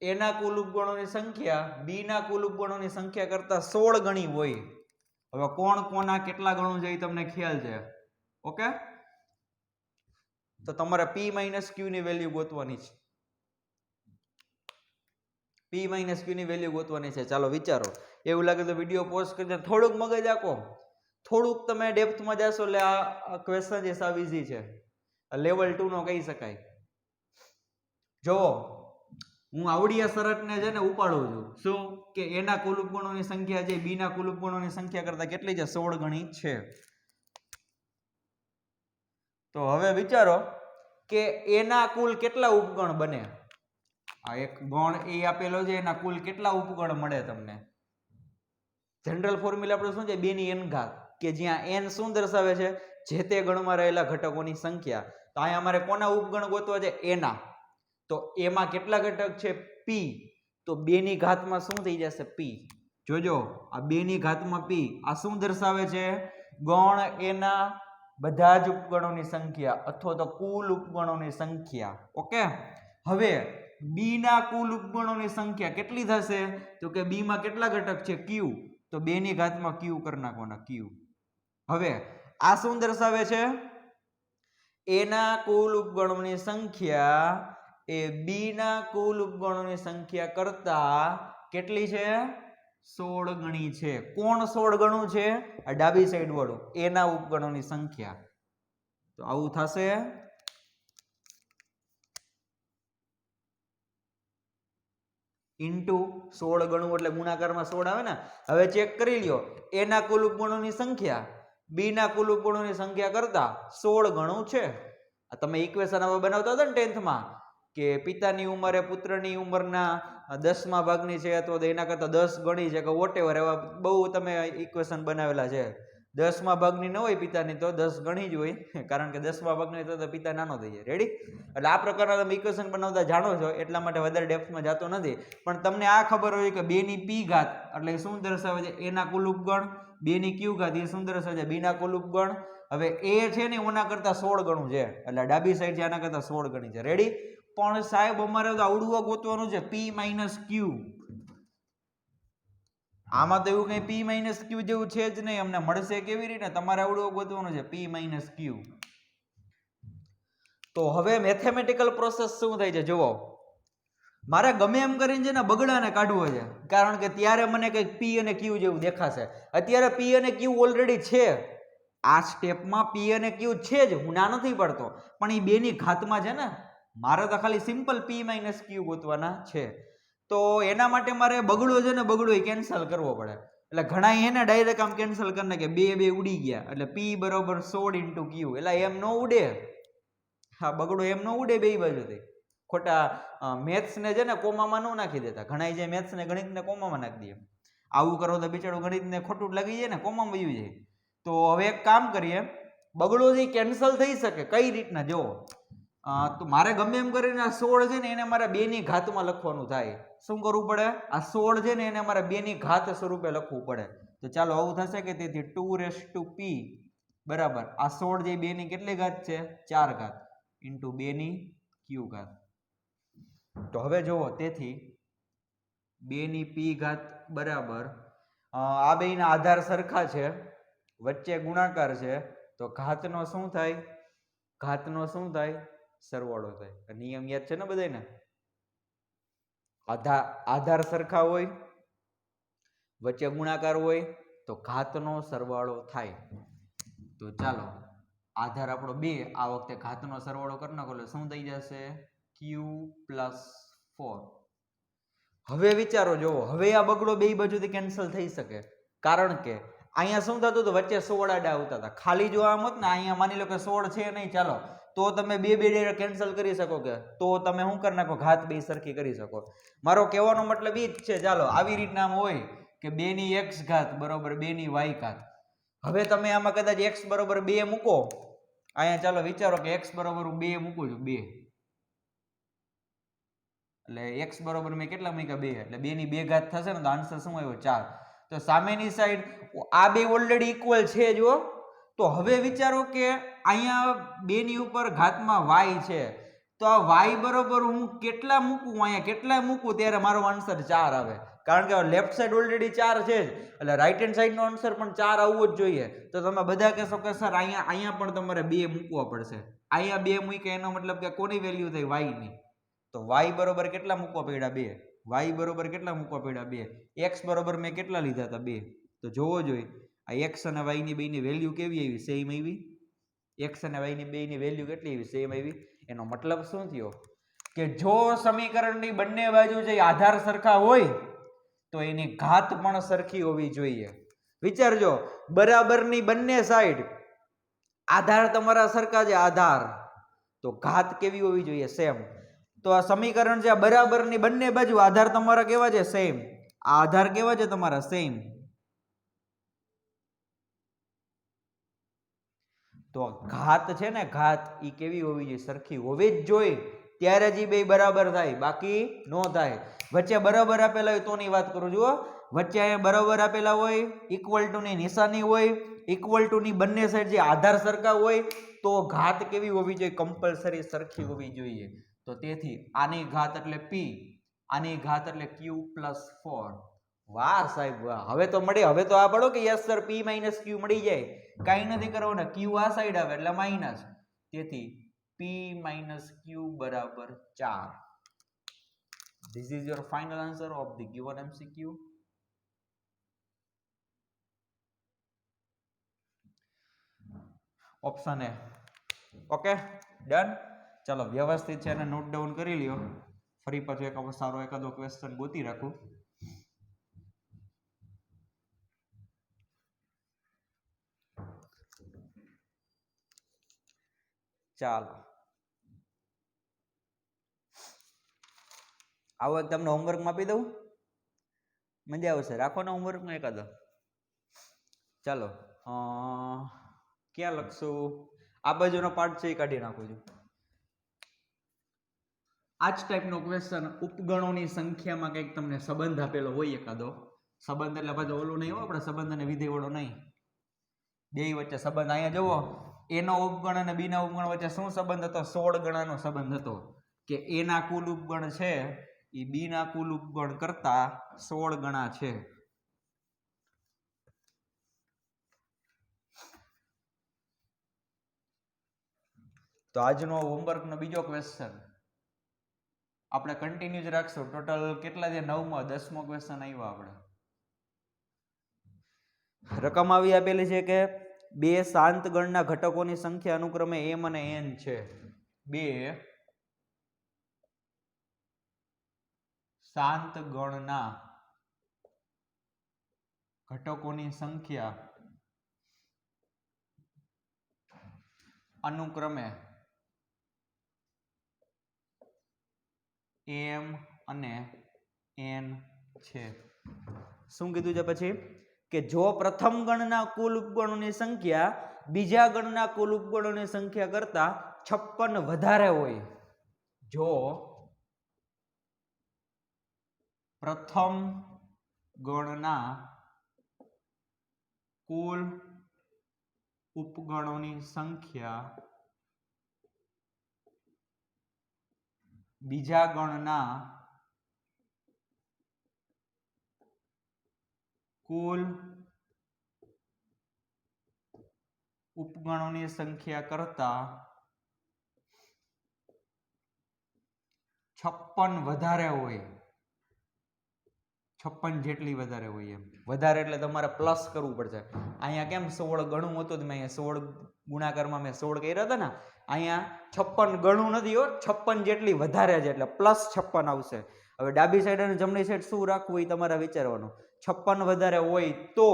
a ના કુલ ઉપગણોની સંખ્યા b ના કુલ ઉપગણોની સંખ્યા કરતા 16 ગણી હોય. હવે કોણ કોના કેટલા ગણું છે એ તમને ખ્યાલ છે. ઓકે, તો તમારે p માઇનસ q ની વેલ્યુ ગોતવાની છે. p માઇનસ q ની વેલ્યુ ગોતવાની છે. ચાલો વિચારો. એવું લાગે તો વિડીયો પોઝ કરી દે, થોડુંક મગજ આપો, થોડુંક તમે ડેપ્થમાં જાશો એટલે આ ક્વેશ્ચન જે સાવ ઈઝી છે. લેવલ 2 નો કહી શકાય. જો હું આવડિયા શરતને છે ને ઉપાડું છું. શું કે એના કુલ ઉપગણોની સંખ્યા છે b ના કુલ ઉપગણોની સંખ્યા કરતા કેટલી છે? 16 ગણી છે. તો હવે વિચારો કે a ના કુલ કેટલા ઉપગણ બને? આ એક ગણ એ આપેલો છે, એના કુલ કેટલા ઉપગણ મળે તમને? જનરલ ફોર્મ્યુલા આપણે શું છે? 2 ની n ઘાત, કે જ્યાં n શું દર્શાવે છે? જે તે ગણમાં રહેલા ઘટકોની સંખ્યા. તો અહીંયા અમારે કોના ઉપગણ ગોતવા છે? એના. તો એમાં કેટલા ઘટક છે? p. તો 2 ની ઘાતમાં શું થઈ જશે? p. જોજો આ 2 ની ઘાતમાં p, આ શું દર્શાવે છે? ગણ એના બધા જ ઉપગણોની સંખ્યા અથવા તો કુલ ઉપગણોની સંખ્યા. ઓકે, હવે b ના કુલ ઉપગણોની સંખ્યા કેટલી થશે? તો કે b માં કેટલા ઘટક છે? q. તો 2 ની ઘાતમાં q કરી નાખવાના, q. હવે આ શું દર્શાવે છે? એના કુલ ઉપગણોની સંખ્યા એ b ના કુલ ઉપગણોની સંખ્યા કરતા કેટલી છે? 16 ગણી છે. કોણ 16 ગણું છે? આ ડાબી સાઈડ વાળું, એના ઉપગણોની સંખ્યા. તો આવું થશે. ઇન્ટુ 16 ગણું એટલે ગુણાકારમાં 16 આવે ને. હવે ચેક કરી લ્યો, એના કુલ ઉપગણોની સંખ્યા b ના કુલ ઉપગણોની સંખ્યા કરતા 16 ગણું છે. આ તમે ઇક્વેશન હવે બનાવતા હતા ને 10th માં, કે પિતાની ઉંમર એ પુત્રની ઉંમરના 10મા ભાગની છે અથવા તો એના કરતા 10 ગણી છે કે વોટેવર, એવા બહુ તમે ઇક્વેશન બનાવેલા છે. 10મા ભાગની ન હોય પિતાની તો 10 ગણી જ હોય, કારણ કે 10મા ભાગની તો પિતા નાનો થઈ જાય. રેડી? એટલે આ પ્રકારના તમે ઇક્વેશન બનાવતા જાણો છો, એટલા માટે વધારે ડેપ્થમાં જતો નથી. પણ તમને આ ખબર હોય કે 2 ની p ઘાત એટલે શું દર્શાવે છે? એના કુલ ઉપગણ. 2 ની q ઘાત એ શું દર્શાવે છે? b ના કુલ ઉપગણ. હવે એ છે ને ઓના કરતા 16 ગણું છે, એટલે ડાબી સાઈડ છે આના કરતા 16 ગણી છે. રેડી? પણ સાહેબ અમારે તો આવડું ગોતવાનું છે, p - q. આમાં તો એવું કઈ p - q જેવું છે જ નહીં, અમને મળશે કેવી રીતે? તમારે આવડું ગોતવાનું છે, p - q. તો હવે મેથેમેટિકલ પ્રોસેસ શું થાય છે જુઓ. મારે ગમે એમ કરીને છે ને બગડાને કાઢવો છે, કારણ કે ત્યારે મને કંઈક p અને q જેવું દેખાશે. અત્યારે p અને q ઓલરેડી છે, આ સ્ટેપમાં p અને q છે જ, હું ના નથી પડતો, પણ એ 2 ની ઘાતમાં છે ને. મારે તો ખાલી સિમ્પલ p - q ગોતવાના છે. તો એના માટે મારે બગડો છે ને, બગડો એ કેન્સલ કરવો પડે. એટલે ઘણા એને ડાયરેક્ટ આમ કેન્સલ કરી નાખે, 2 ઉડી ગયા, એટલે p = 16 × q. એટલે એમ ન ઉડે, હા બગડો એમ ન ઉડે બે બાજુથી. ખોટા મેથ્સ ને છે ને કોમામાં ન નાખી દેતા. ઘણા જે મેથ્સ ને ગણિત ને કોમામાં નાખી દે. આવું કરો તો બિચારું ગણિત ને ખોટું લાગી જાય ને, કોમામાં વયું જાય. તો હવે એક કામ કરીએ, બગડો જે કેન્સલ થઈ શકે કઈ રીતના જુઓ. તો મારે ગમે એમ કરીને આ 16 છે ને એને મારે 2 ની ઘાતમાં લખવાનું થાય. શું કરવું પડે? આ 16 છે ને એને મારે 2 ની ઘાત સ્વરૂપે લખવું પડે. તો ચાલો આવું થશે કે તેથી 2p બરાબર આ 16 જે 2 ની કેટલી ઘાત છે? 4 ઘાત ઇન્ટુ 2 ની q ઘાત. તો હવે જુઓ, તેથી 2 ની p ઘાત બરાબર આ બેયના આધાર સરખા છે, વચ્ચે ગુણાકાર છે, તો ઘાતનો શું થાય? ઘાતનો શું થાય? સરવાળો થાય. નિયમ યાદ છે ને બધાને? આધાર સરખા હોય, વચ્ચે ગુણાકાર હોય, તો ઘાતનો સરવાળો થાય. તો ચાલો આધાર આપણો 2, આ વખતે ઘાતનો સરવાળો કરી નાખો એટલે શું થઈ જશે? q + 4. હવે વિચારો જુઓ, હવે આ બગડો બે બાજુથી કેન્સલ થઈ શકે, કારણ કે અહીંયા શું થતું હતું? વચ્ચે 16 આડા આવતા હતા. ખાલી જો આમ હોત ને, અહીંયા માની લો કે 16 છે નહીં, ચાલો તો તમે બે ડાયરેક્ટ કેન્સલ કરી શકો, કે તો તમે શું કરી નાખો? ઘાત બે સરખી કરી શકો. મારો કહેવાનો મતલબ એ જ છે. ચાલો આવી રીતના આમ હોય કે 2 ની x ઘાત બરોબર 2 ની y ઘાત. હવે તમે આમાં કદાચ x બરોબર 2 મૂકો, અહીંયા ચાલો વિચારો કે x બરોબર 2 મૂકું છું, 2 એટલે x બરોબર મેં કેટલા મૂક્યા? 2, એટલે 2 ની 2 ઘાત થશે ને, તો આન્સર શું આવ્યો? 4. તો સામેની સાઈડ આ બે ઓલરેડી ઇક્વલ છે જો. તો હવે વિચારો કે અહીંયા 2 ની ઉપર ઘાતમાં y છે, તો આ y બરોબર હું કેટલા મૂકું? અહીંયા કેટલા મૂકું ત્યારે મારો આન્સર 4 આવે, કારણ કે લેફ્ટ સાઈડ ઓલરેડી 4 છે જ, એટલે રાઈટ હેન્ડ સાઈડ નો આન્સર પણ 4 આવવો જ જોઈએ. તો તમે બધા કહેશો કે સર અહીંયા પણ તમારે 2 મૂકવા પડશે. અહીંયા 2 મૂક્યા એનો મતલબ કે કોની વેલ્યુ થઈ? y ની. તો y બરોબર કેટલા મૂકવા પડ્યા? 2. y બરોબર કેટલા મૂકવા પડ્યા? 2. x બરોબર મેં કેટલા લીધા હતા? 2. તો જોવો જોઈએ આ x અને y ની બેની વેલ્યુ કેવી આવી? સેમ આવી. x અને y ની બેની વેલ્યુ કેટલી આવી? સેમ આવી. એનો મતલબ શું થયો? કે જો સમીકરણની બંને બાજુ જે આધાર સરખા હોય તો એની ઘાત પણ સરખી હોવી જોઈએ. વિચારજો, બરાબરની બંને સાઈડ આધાર તમારા સરખા છે, આધાર, તો ઘાત કેવી હોવી જોઈએ? સેમ. તો આ સમીકરણ છે, આ બરાબરની બંને બાજુ આધાર તમારા કેવા છે? સેમ. આ આધાર કેવા છે તમારા? સેમ. તો ઘાત છે ને, ઘાત ઈ કેવી હોવી જોઈએ? સરખી હોવી જ જોઈએ, ત્યારે જ બે બરાબર થાય, બાકી નો થાય. વચ્ચે બરાબર આપેલા હોય તોની વાત કરું. જુઓ, વચ્ચે અહીંયા બરાબર આપેલા હોય, ઇક્વલ ટુ ની નિશાની હોય, ઇક્વલ ટુ ની બંને સાઈડ જે આધાર સરખા હોય, તો ઘાત કેવી હોવી જોઈએ? કમ્પલસરી સરખી હોવી જોઈએ. તો તેથી આની ઘાત એટલે p, આની ઘાત એટલે q + 4. વાહ સાહેબ વાહ. હવે તો મળી, હવે તો આ પડો કે યસ સર p - q મળી જાય. કઈ નથી કરવાનું, q આ સાઈડ આવે એટલે માઈનસ. તેથી p - q = 4. This is your final answer of the given MCQ. Option A. Okay, done. ચલો વ્યવસ્થિત છે એને નોટ ડાઉન કરી લ્યો. ફરી પાછો એક સારો એકાદો ક્વેશ્ચન ગોતી રાખું. ચાલો, આવો એક તમને હોમવર્કમાં આપી દઉં, મજા આવશે. રાખો ને હોમવર્કમાં એકાદો. ચાલો, ક્યાં લખશું? આ બાજુનો પાર્ટ છે એ કાઢી નાખું છું. આ જ ટાઈપનો ક્વેશ્ચન, ઉપગણોની સંખ્યામાં કંઈક તમને સંબંધ આપેલો હોય એકાદો. સંબંધ એટલે પાછો ઓલું નહીં હો, આપણે સંબંધ અને વિધેય વાળો નહીં. બે વચ્ચે સંબંધ. અહીંયા જુઓ, એ નો ઉપગણ અને બી ના ઉપગણ વચ્ચે શું સંબંધ હતો? 16 ગણાનો સંબંધ હતો. કે એ ના કુલ ઉપગણ છે એ બી ના કુલ ઉપગણ કરતા 16 ગણા છે. તો આજનો હોમવર્કનો બીજો ક્વેશ્ચન આપણે કન્ટિન્યુ જ રાખશું. ટોટલ કેટલા છે? 9મો 10મો ક્વેશ્ચન આવ્યો. આપણે રકમ આવી આપેલી છે કે બે શાંત ગણના ઘટકોની સંખ્યા અનુક્રમે m અને n છે. બે શાંત ગણના ઘટકોની સંખ્યા અનુક્રમે m અને n છે. શું કીધું છે પછી? કે જો પ્રથમ ગણના કુલ ઉપગણોની સંખ્યા બીજા ગણના કુલ ઉપગણોની સંખ્યા કરતા 56 વધારે હોય, જો પ્રથમ ગણના કુલ ઉપગણોની સંખ્યા બીજા ગણના કુલ ઉપગણોની સંખ્યા કરતા 56 વધારે હોય, 56 જેટલી વધારે હોય. એમ વધારે એટલે તમારે પ્લસ કરવું પડશે. અહીંયા કેમ 16 ગણું હતું, મેં અહીંયા 16 ગુણાકારમાં મેં 16 કર્યા હતા ને, અહીંયા 56 ગણું નથી હો, 56 જેટલી વધારે છે એટલે પ્લસ 56 આવશે. હવે ડાબી સાઈડ અને જમણી સાઈડ શું રાખવું એ તમારે વિચારવાનું. 56 વધારે હોય તો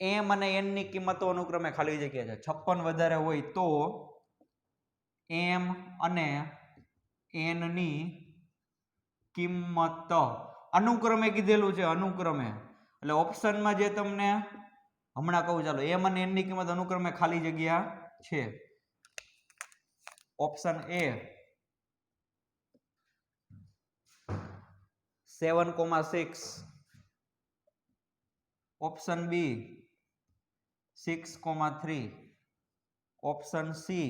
m અને n ની કિંમતો અનુક્રમે ખાલી જગ્યા છે. 56 વધારે હોય તો m અને n ની કિંમત અનુક્રમે કીધેલું છે, અનુક્રમે. એટલે ઓપ્શનમાં જે તમને હમણાં કહું, ચાલો, m અને n ની કિંમત અનુક્રમે ખાલી જગ્યા છે. Option A 7,6, option B 6,3, option C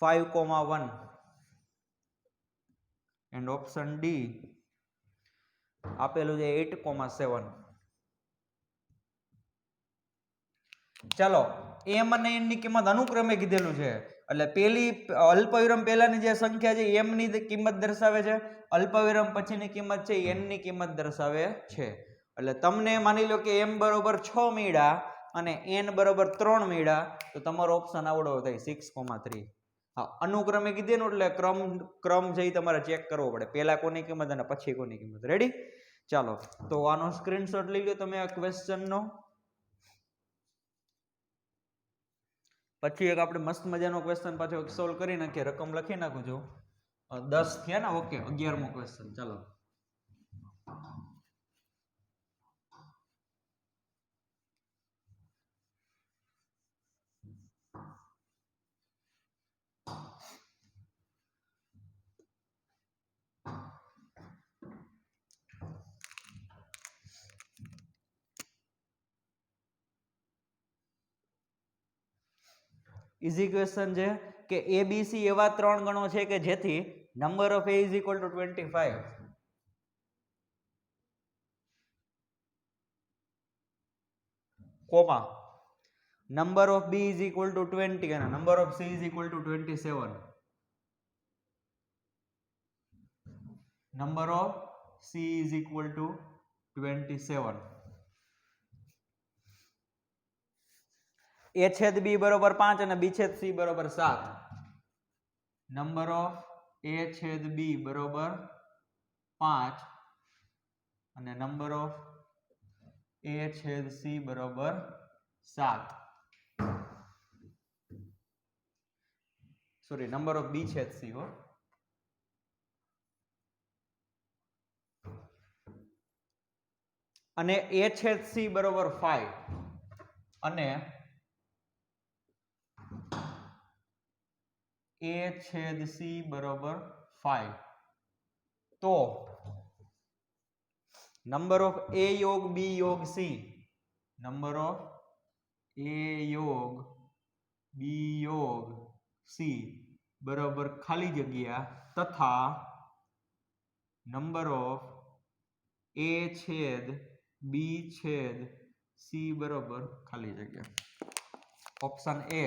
5,1 and option D આપેલું છે 8,7. ચાલો, m અને n ની કિંમત અનુક્રમે કીધેલું છે એટલે પેલી અલ્પવિરામ પહેલાની જે સંખ્યા છે m ની કિંમત દર્શાવે છે, અલ્પવિરામ પછીની કિંમત છે n ની કિંમત દર્શાવે છે. એટલે તમને માની લો કે m બરોબર 6 મળ્યા અને n બરોબર 3 મળ્યા, તો તમારો ઓપ્શન આવડો થાય 6,3. હા, અનુક્રમે કીધેલું એટલે ક્રમ છે એ તમારે ચેક કરવો પડે, પહેલા કોની કિંમત અને પછી કોની કિંમત. રેડી? ચાલો, તો આનો સ્ક્રીનશોટ લઈ લો તમે આ ક્વેશ્ચનનો. પછી એક આપણે મસ્ત મજાનો ક્વેશ્ચન પાછો સોલ્વ કરી નાખીએ. રકમ લખી નાખું છું. 10 થયા ને? ઓકે, 11મો ક્વેશ્ચન. ચાલો. ઇઝી ક્વેશ્ચન છે કે એબીસી એવા 3 ગણો છે કે જેથી number of A is equal to 25, comma number of B is equal to 20 અને number of C is equal to 27. Number of C is equal to 27. A છેદ બી બરોબર 5 અને બી છેદ સી બરોબર 7. નંબર ઓફ એ છેદ બી બરોબર 5 અને number of એ છેદ સી બરોબર 7. સોરી, નંબર ઓફ બી છેદ સી હો. અને એ છેદ સી બરોબર 5 અને એ છેદ સી બરોબર 5. તો નંબર ઓફ એ યોગ બી યોગ સી, નંબર ઓફ એ યોગ બી યોગ સી બરોબર ખાલી જગ્યા તથા નંબર ઓફ એ છેદ બી છેદ સી બરોબર ખાલી જગ્યા. ઓપ્શન એ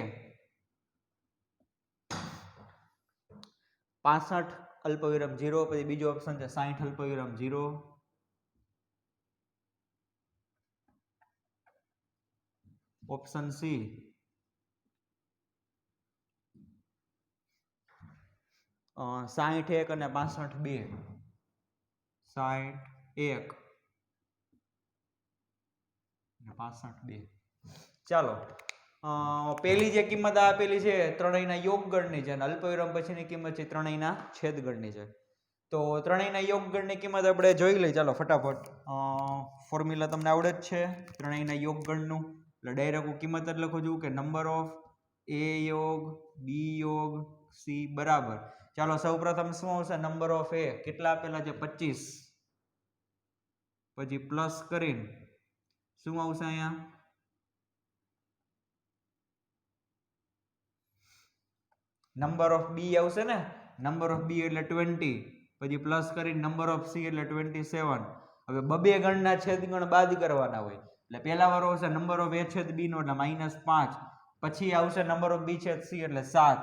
65 અલ્પવિરામ 0, પછી બીજો ઓપ્શન છે 60 અલ્પવિરામ 0. ઓપ્શન સી 61 અને 65 2. 61 અને 65 2. ચાલો, પહેલી જે કિંમત આપેલી છે ત્રણેયના યોગગણની છે અને અલ્પવિરામ પછીની કિંમત છે ત્રણેયના છેદગણની છે. તો ત્રણેયના યોગગણની કિંમત આપણે જોઈ લઈએ. ચાલો ફટાફટ. ફોર્મ્યુલા તમને આવડે જ છે ત્રણેયના યોગગણનું. એટલે ડાયરેક્ટ હું કિંમત જ લખું છું કે નંબર ઓફ એ યોગ બી યોગ સી બરાબર. ચાલો સૌપ્રથમ શું આવશે? નંબર ઓફ એ કેટલા આપેલા છે? 25. પછી પ્લસ કરીને શું આવશે અહીંયા? નંબર ઓફ બી આવશે ને, નંબર ઓફ બી એટલે 20. પછી પ્લસ કરીને નંબર ઓફ સી એટલે 27. હવે બબે ગણના છેદગણ બાદ કરવાના હોય એટલે પહેલા વાળો આવશે નંબર ઓફ એ છેદ બી નો એટલે -5. પછી આવશે નંબર ઓફ બી છેદ સી એટલે 7.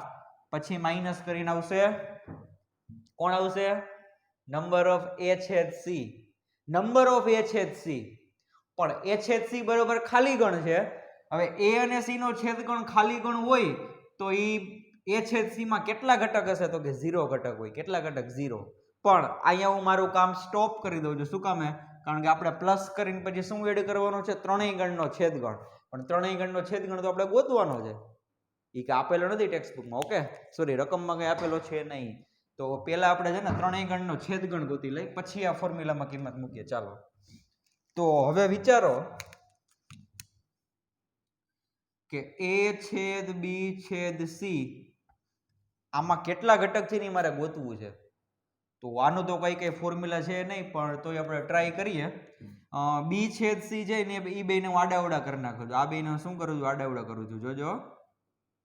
પછી માઇનસ કરીને આવશે કોણ આવશે? નંબર ઓફ એ છેદ સી. નંબર ઓફ એ છેદ સી, પણ એ છેદ સી બરોબર ખાલી ગણ છે. હવે એ અને સી નો છેદગણ ખાલી ગણ હોય તો એ છેદ સી માં કેટલા ઘટક હશે? તો કે 0 ઘટક હોય. કેટલા ઘટક? 0. પણ અહીંયા હું મારું કામ સ્ટોપ કરી દઉં છું. શું કામે? કારણ કે આપણે પ્લસ કરીને પછી શું એડ કરવાનો છે? ત્રણેય ગણનો છેદગણ. પણ ત્રણેય ગણનો છેદગણ તો આપણે ગોતવાનો છે. એ કે આપેલો નથી ટેક્સ્ટબુકમાં. ઓકે, સોરી, રકમમાં કઈ આપેલો છે નહીં. તો પહેલા આપણે છે ને ત્રણેય ગણનો છેદગણ ગોતી લઈ, પછી આ ફોર્મ્યુલામાં કિંમત મૂકીએ. ચાલો, તો હવે વિચારો કે એ છેદ બી છેદ સી આમાં કેટલા ઘટક છે ને મારે ગોતવું છે. તો આનું તો કઈ ફોર્મ્યુલા છે નહીં, પણ તોય આપણે ટ્રાય કરીએ. બી છેદ સી છે ને એ બેને હું આડાવડા કરી નાખું છું. આ બેને શું કરું છું? આડાવડા કરું છું. જોજો,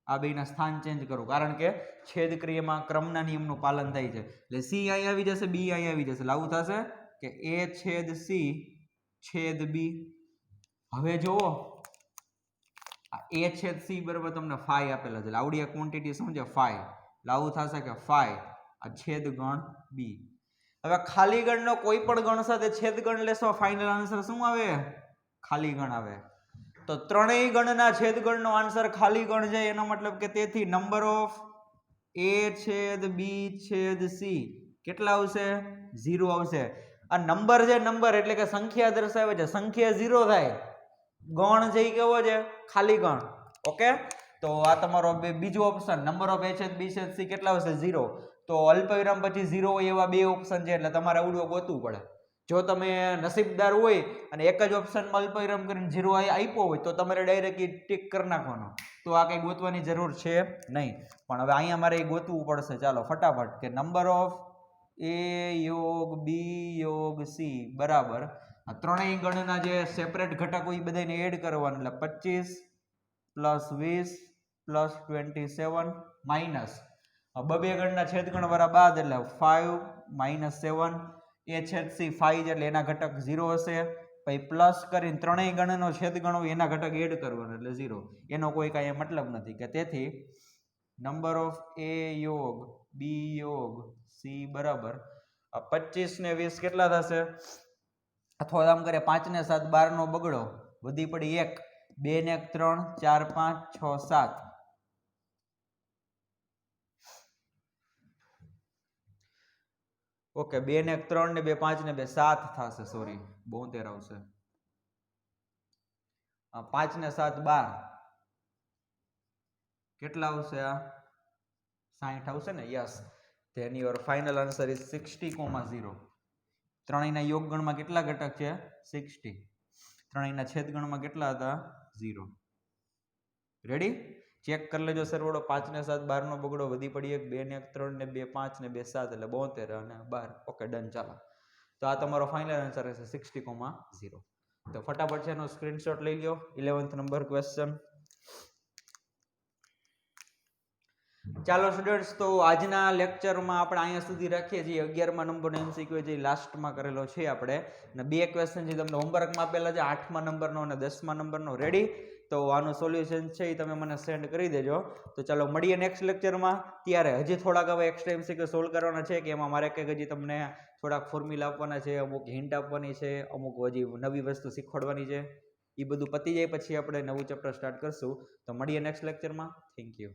આ બેના સ્થાન ચેન્જ કરું, કારણ કે છેદ ક્રિયામાં ક્રમના નિયમનું પાલન થાય છે. એટલે સી અહીં આવી જશે, બી અહીં આવી જશે. આવું થશે કે એ છેદ સી છેદ બી. હવે જુઓ, એ છેદ સી બરાબર તમને 5 આપેલા છે. આવડી આ ક્વોન્ટિટી શું છે? 5. આવું થશે કે 5 આ છેદ ગણ બી. હવે ખાલી ગણનો કોઈ પણ ગણ સાથે છેદ ગણ લેશો, ફાઇનલ આન્સર શું આવે? ખાલી ગણ આવે. તો ત્રણેય ગણના છેદગણનો આન્સર ખાલી ગણ છે. એનો મતલબ કે તેથી નંબર ઓફ એ છેદ બી છેદ સી કેટલા આવશે? 0 આવશે. આ નંબર છે, નંબર એટલે કે સંખ્યા દર્શાવે છે. સંખ્યા 0 થાય, ગણ છે એ કેવો છે? ખાલી ગણ. ઓકે, તો આ તમારો બીજો option number of HH BCH C કેટલા આવશે 0. તો અલ્પવિરામ પછી 0 હોય એવા બે ઓપ્શન છે એટલે તમારે આવડું ગોતવું પડે. જો તમે નસીબદાર હોય અને એક જ ઓપ્શનમાં અલ્પવિરામ કરીને 0 આપ્યો હોય તો તમારે ડાયરેક્ટ ટીક કરી નાખવાનો. તો આ કંઈ ગોતવાની જરૂર છે નહીં. પણ હવે અહીંયા મારે એ ગોતવું પડશે. ચાલો ફટાફટ કે નંબર ઓફ A યોગ B યોગ C બરાબર આ ત્રણેય ગણના જે સેપરેટ ઘટકો એ બધાને એડ કરવાના એટલે 25 પ્લસ 20 પ્લસ 27 માઇનસ બબે ગણના છેદગણ વાળા બાદ એટલે 5 માઇનસ 7 HHC 5 એટલે એના ઘટક 0 હશે. પછી પ્લસ કરીને ત્રણેય ગણનો છેદગણ હોય એના ઘટક એડ કરવાનો એટલે 0. એનો કોઈ કાંઈ મતલબ નથી કે તેથી નંબર ઓફ A યોગ B યોગ C બરાબર 25 ને 20 કેટલા થશે? અથવા આમ કરે 5 ને 7 12 નો બગડો વધી પડી 1 2 ને 1 3 4 5 6 7 ઓકે 2 ને 1 3 ને 2 5 ને 2 7 થશે. સોરી 72 આવશે. 5 ને 7 12 કેટલા આવશે? આ 60 આવશે ને? Yes. then your final answer is 60,0. ત્રણેયના યોગ ગણમાં કેટલા ઘટક છે? 60. ત્રણેયના છેદ ગણમાં કેટલા હતા? 0. રેડી? ચેક કરી લેજો સરવાળો. 5 ને 7 12 નો બગડો વધી પડી 1 2 ને 1 3 ને 2 5 ને 2 7 એટલે 72 અને 12. Okay done. ચાલો તો આ તમારો ફાઇનલ આન્સર હશે 60,0. તો ફટાફટ છે એનો સ્ક્રીનશોટ લઈ લ્યો. 11th number question. ચાલો સ્ટુડન્ટ્સ, તો આજના લેક્ચરમાં આપણે અહીંયા સુધી રાખીએ છીએ. 11મા નંબરનો MCQ જે લાસ્ટમાં કરેલો છે આપણે, અને બે ક્વેશ્ચન જે તમને હોમવર્કમાં આપેલા છે 8મા નંબરનો અને 10મા નંબરનો. રેડી? તો આનું સોલ્યુશન છે એ તમે મને સેન્ડ કરી દેજો. તો ચાલો મળીએ નેક્સ્ટ લેક્ચરમાં. ત્યારે હજી થોડાક હવે એક્સ્ટ્રા MCQ સોલ્વ કરવાના છે કે એમાં મારે કંઈક હજી તમને થોડાક ફોર્મ્યુલા આપવાના છે, અમુક હિન્ટ આપવાની છે, અમુક હજી નવી વસ્તુ શીખવાડવાની છે. એ બધું પતી જાય પછી આપણે નવું ચેપ્ટર સ્ટાર્ટ કરશું. તો મળીએ નેક્સ્ટ લેક્ચરમાં. Thank you.